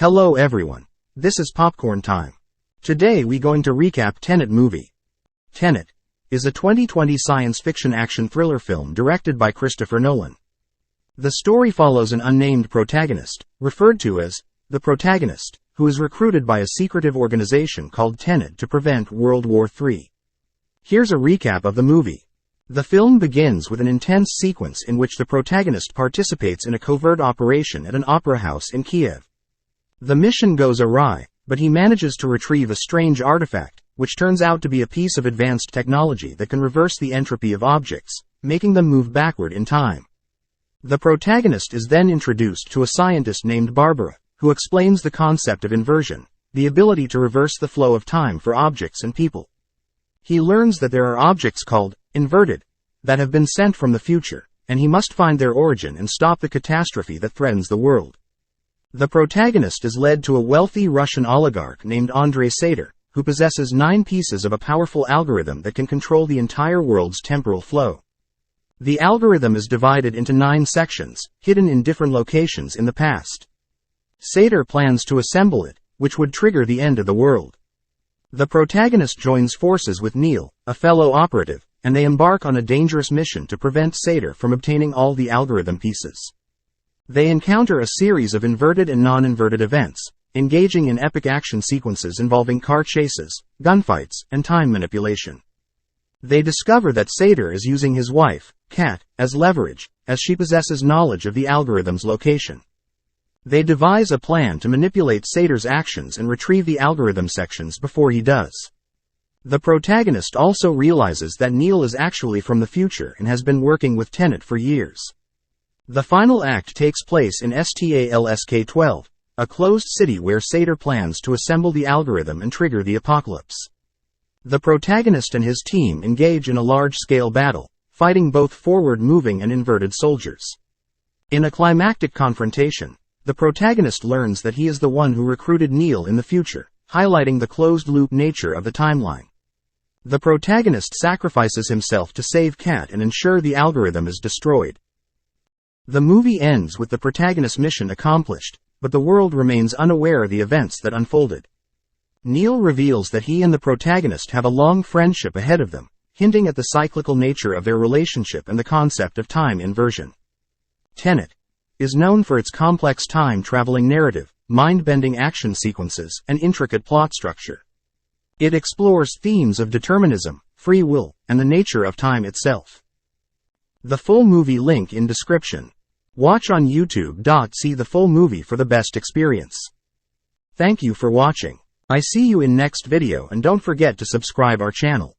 Hello everyone. This is popcorn time. Today we going to recap Tenet movie. Tenet is a 2020 science fiction action thriller film directed by Christopher Nolan. The story follows an unnamed protagonist, referred to as the Protagonist, who is recruited by a secretive organization called Tenet to prevent World War III. Here's a recap of the movie. The film begins with an intense sequence in which the protagonist participates in a covert operation at an opera house in Kiev. The mission goes awry, but he manages to retrieve a strange artifact, which turns out to be a piece of advanced technology that can reverse the entropy of objects, making them move backward in time. The protagonist is then introduced to a scientist named Barbara, who explains the concept of inversion, the ability to reverse the flow of time for objects and people. He learns that there are objects called inverted that have been sent from the future, and he must find their origin and stop the catastrophe that threatens the world. The protagonist is led to a wealthy Russian oligarch named Andrei Sater, who possesses 9 pieces of a powerful algorithm that can control the entire world's temporal flow. The algorithm is divided into 9 sections, hidden in different locations in the past. Sater plans to assemble it, which would trigger the end of the world. The protagonist joins forces with Neil, a fellow operative, and they embark on a dangerous mission to prevent Sater from obtaining all the algorithm pieces. They encounter a series of inverted and non-inverted events, engaging in epic action sequences involving car chases, gunfights, and time manipulation. They discover that Sater is using his wife, Kat, as leverage, as she possesses knowledge of the algorithm's location. They devise a plan to manipulate Sater's actions and retrieve the algorithm sections before he does. The protagonist also realizes that Neil is actually from the future and has been working with Tenet for years. The final act takes place in Stalsk-12, a closed city where Sater plans to assemble the algorithm and trigger the apocalypse. The protagonist and his team engage in a large-scale battle, fighting both forward-moving and inverted soldiers. In a climactic confrontation, the protagonist learns that he is the one who recruited Neil in the future, highlighting the closed-loop nature of the timeline. The protagonist sacrifices himself to save Kat and ensure the algorithm is destroyed. The movie ends with the protagonist's mission accomplished, but the world remains unaware of the events that unfolded. Neil reveals that he and the protagonist have a long friendship ahead of them, hinting at the cyclical nature of their relationship and the concept of time inversion. Tenet is known for its complex time-traveling narrative, mind-bending action sequences, and intricate plot structure. It explores themes of determinism, free will, and the nature of time itself. The full movie link in description. Watch on YouTube. See the full movie for the best experience. Thank you for watching. I see you in next video and don't forget to subscribe our channel.